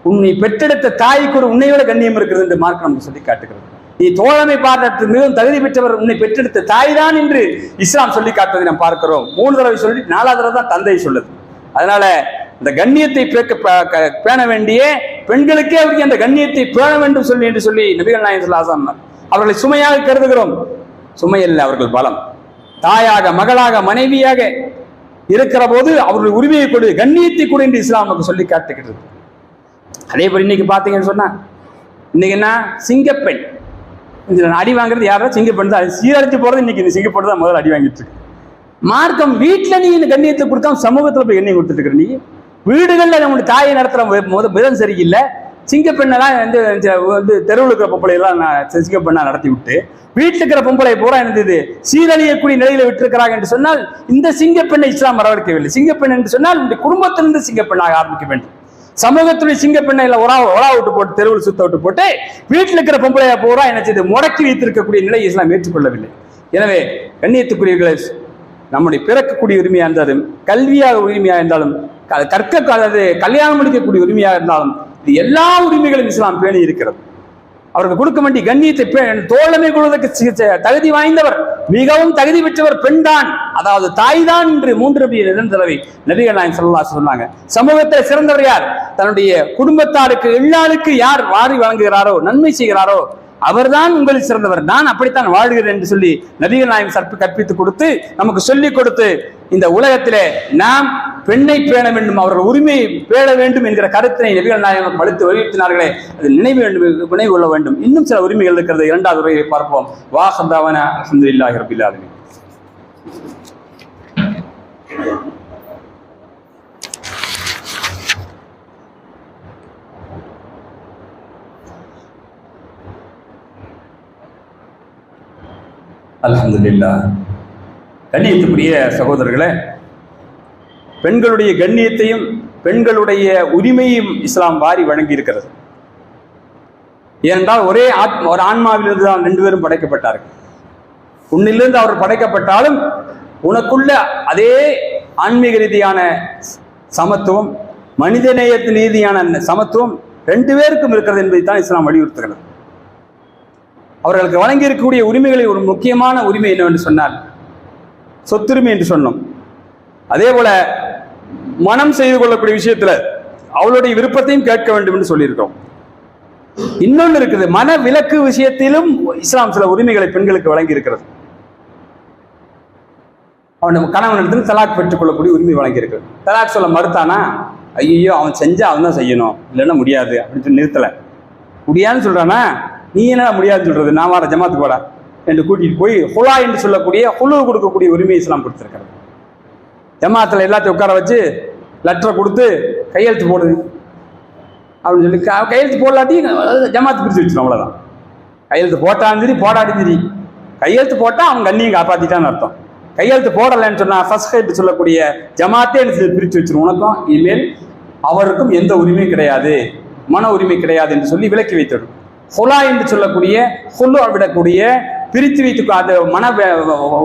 உன்னை பெற்றெடுத்த தாய்க்கு ஒரு உன்னையோட கண்ணியம் இருக்கிறது என்று மார்க்கம் நமக்கு சொல்லி காட்டுகிறது. நீ தோழமை பாராட்டு மிகவும் தகுதி பெற்றவர் உன்னை பெற்றெடுத்த தாய் தான் என்று இஸ்லாம் சொல்லி காட்டுவதை நாம் பார்க்கிறோம். 3 தடவை சொல்லி 4வது தடவை தான் தந்தை சொல்லுது. அதனால இந்த கண்ணியத்தை பேண வேண்டிய பெண்களுக்கே அவருக்கு அந்த கண்ணியத்தை பேண வேண்டும் என்று சொல்லி நபிகள் நாயகம் ஸல்லல்லாஹு அலைஹி வஸல்லம் அவர்களை சுமையாக கருதுகிறோம். சுமையல்ல, அவர்கள் பலம். தாயாக மகளாக மனைவியாக இருக்கிற போது அவர்கள் உரிமையை கொடு, கண்ணியத்தை கொடு என்று இஸ்லாம் நமக்கு சொல்லி காட்டுகிறது. அதே போல இன்னைக்கு பாத்தீங்கன்னு சொன்னா, இன்னைக்கு என்ன சிங்கப்பெண் அடி வாங்குறது யாரா? சிங்கப்பெண் தான். சீரழிச்சு போறது இன்னைக்கு இந்த சிங்கப்பெண் தான் முதல்ல அடி வாங்கிட்டு இருக்கு. மார்க்கம் வீட்டுல நீ இந்த கண்ணியத்தை கொடுத்தா சமூகத்துல போய் எண்ணெய் கொடுத்துட்டு இருக்கிற நீ. வீடுகள்ல நம்முடைய தாயை நடத்துற விதம் சரியில்லை. சிங்கப்பெண்ணெல்லாம் வந்து தெருவில் இருக்கிற பொம்பளை எல்லாம் சிங்கப்பெண்ணா நடத்தி விட்டு வீட்டில் இருக்கிற பொம்பளை பூரா என்னது சீரழியக்கூடிய நிலையில விட்டிருக்கிறாங்க என்று சொன்னால் இந்த சிங்கப்பெண்ணை இஸ்லாம் வரவேற்கவில்லை. சிங்கப்பெண் என்று சொன்னால் இந்த குடும்பத்திலிருந்து சிங்கப்பெண்ணாக ஆரம்பிக்க வேண்டும். சமூகத்துடைய சிங்கப்பெண்ணை ஒரா விட்டு போட்டு தெருவில் சுத்த விட்டு போட்டு வீட்டில் இருக்கிற பொம்பளையா பூரா என்ன செய்து முடக்கி வைத்திருக்கக்கூடிய நிலை இஸ்லாம் ஏற்றுக்கொள்ளவில்லை. எனவே கண்ணியத்துக்குரியவர்களே, நம்முடைய பிறக்கக்கூடிய உரிமையா இருந்தாலும், கல்வியாக உரிமையா இருந்தாலும், கல்யாணம் முடிக்கக்கூடிய உரிமையாக இருந்தாலும், இது எல்லா உரிமைகளும் இஸ்லாம் பேணி இருக்கிறது. அவருக்கு கொடுக்க வேண்டிய கண்ணியத்தை தோழமை கொள்வதற்கு தகுதி வாய்ந்தவர், மிகவும் தகுதி பெற்றவர் பெண் தான், அதாவது தாய் தான் என்று 3 தடவை நபிகள் நாயகம் ஸல்லல்லாஹு அலைஹி சொன்னாங்க. சமூகத்தில் சிறந்தவர் யார்? தன்னுடைய குடும்பத்தாருக்கு எல்லாருக்கு யார் வாரி வழங்குகிறாரோ, நன்மை செய்கிறாரோ அவர்தான் உங்களில் சிறந்தவர். நான் அப்படித்தான் வாழ்கிறேன் என்று சொல்லி நபிகள் நாயகம் கற்பித்து கொடுத்து நமக்கு சொல்லிக் கொடுத்து இந்த உலகத்திலே நாம் பெண்ணை பேண வேண்டும், அவர்கள் உரிமையை பேண வேண்டும் என்கிற கருத்தினை நபிகள் நாயகம் அளித்து வலியுறுத்தினார்களே, அது நினைவு கொள்ள வேண்டும். இன்னும் சில உரிமைகள் இருக்கிறது. 2வது உரையை பார்ப்போம். வாஹதாவனா அல்ஹம்துலில்லாஹி ரப்பில் ஆலமீன். அல்ஹம்துலில்லாஹ். கண்ணியத்துக்குரிய சகோதரர்களே, பெண்களுடைய கண்ணியத்தையும் பெண்களுடைய உரிமையும் இஸ்லாம் வாரி வழங்கி இருக்கிறது. ஏனென்றால் ஒரே ஒரு ஆன்மாவிலிருந்து தான் 2 பேரும் படைக்கப்பட்டார்கள். உன்னிலிருந்து அவர் படைக்கப்பட்டாலும் உனக்குள்ள அதே ஆன்மீக ரீதியான சமத்துவம், மனிதநேயத்தின் ரீதியான சமத்துவம் 2 பேருக்கும் இருக்கிறது என்பதை தான் இஸ்லாம் வலியுறுத்துகிறது. அவர்களுக்கு வழங்கி இருக்கக்கூடிய உரிமைகளில் ஒரு முக்கியமான உரிமை என்னவென்று சொன்னால் சொத்துரிமை என்று சொன்னோம். அதே போல மனம் செய்து கொள்ளக்கூடிய விஷயத்துல அவளுடைய விருப்பத்தையும் கேட்க வேண்டும் என்று சொல்லியிருக்கோம். இன்னொன்று இருக்குது, மன விலக்கு விஷயத்திலும் இஸ்லாம் சில உரிமைகளை பெண்களுக்கு வழங்கி இருக்கிறது. அவன் கணவனிடத்தில் தலாக் பெற்றுக் கொள்ளக்கூடிய உரிமை வழங்கி இருக்கிறது. தலாக் சொல்ல மறுத்தானா, ஐயோ அவன் செஞ்சா அவன் தான் செய்யணும், இல்லைன்னா முடியாது அப்படின்னு சொல்லி நிறுத்தல. முடியாதுன்னு சொல்றானா, நீ என்ன முடியாதுன்னு சொல்றது, நான் வர ஜமாத்துக்கு வாடா என்று கூட்டிட்டு போய் ஹுலா என்று சொல்லக்கூடிய ஹுலு கொடுக்கக்கூடிய உரிமை இஸ்லாம் கொடுத்திருக்கிறது. ஜமாத்துல எல்லாத்தையும் உட்கார வச்சு லெட்டரை கொடுத்து கையெழுத்து போடுது அப்படின்னு சொல்லி கையெழுத்து போடலாட்டி ஜமாத்து பிரிச்சு வச்சிடும். அவ்வளவுதான். கையெழுத்து போட்டாலும் சரி போடாட்டியும் சரி, கையெழுத்து போட்டா அவன் கண்ணியும் காப்பாத்திட்டான்னு அர்த்தம். கையெழுத்து போடலைன்னு சொன்னா ஃபர்ஸ்ட் என்று சொல்லக்கூடிய ஜமாத்தே பிரிச்சு வச்சிடும். உனக்கும் இனிமேல் அவருக்கும் எந்த உரிமையும் கிடையாது, மன உரிமை கிடையாது என்று சொல்லி விலக்கி வைத்திடும். ஹுலா என்று சொல்லக்கூடிய ஹுலு விடக்கூடிய பிரித்து வைத்து அந்த மன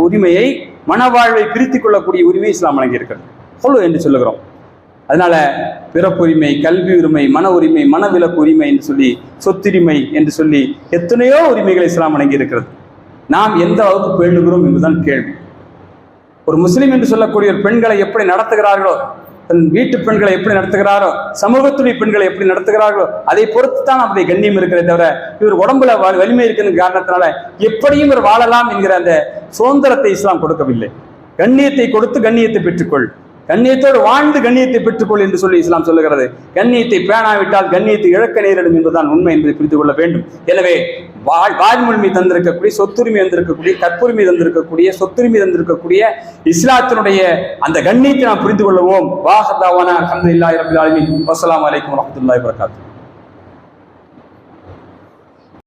உரிமையை, மனவாழ்வை பிரித்து கொள்ளக்கூடிய உரிமை இஸ்லாம் வழங்கியிருக்கிறது. ஹுலு என்று சொல்லுகிறோம். அதனால பிறப்புரிமை, கல்வி உரிமை, மன உரிமை, மனவிலக்கு உரிமை என்று சொல்லி, சொத்துரிமை என்று சொல்லி எத்தனையோ உரிமைகளை இஸ்லாம் வழங்கி இருக்கிறது. நாம் எந்த அளவுக்கு பேணுகிறோம் என்பதுதான் கேள்வி. ஒரு முஸ்லிம் என்று சொல்லக்கூடிய ஒரு பெண்களை எப்படி நடத்துகிறார்களோ, தன் வீட்டு பெண்களை எப்படி நடத்துகிறாரோ, சமூகத்துடைய பெண்களை எப்படி நடத்துகிறார்களோ அதை பொறுத்து தான் அவருடைய கண்ணியம் இருக்கிறதே தவிர இவர் உடம்புல வலிமை இருக்கிற காரணத்தினால எப்படியும் இவர் வாழலாம் என்கிற அந்த சுதந்திரத்தை இஸ்லாம் கொடுக்கவில்லை. கண்ணியத்தை கொடுத்து கண்ணியத்தை பெற்றுக்கொள், கண்ணியத்தோடு வாழ்ந்து கண்ணியத்தை பெற்றுக்கொள் என்று சொல்லி இஸ்லாம் சொல்லுகிறது. கண்ணியத்தை பேணாவிட்டால் கண்ணியத்தை இழக்க நேரிடும் என்பதுதான் உண்மை என்பதை புரிந்து கொள்ள வேண்டும். எனவே வாழ்முரிமை தந்திருக்கக்கூடிய, சொத்துரிமை தந்திருக்கக்கூடிய, கற்புரிமை தந்திருக்கக்கூடிய, சொத்துரிமை தந்திருக்கக்கூடிய இஸ்லாத்தினுடைய அந்த கண்ணியத்தை நாம் புரிந்து கொள்வோம். வாஹதாவானா அல்ஹம்துலில்லாஹி ரப்பில் ஆலமீன். வஸ்ஸலாமு அலைக்கும் வரஹ்மத்துல்லாஹி வபரகாத்துஹு.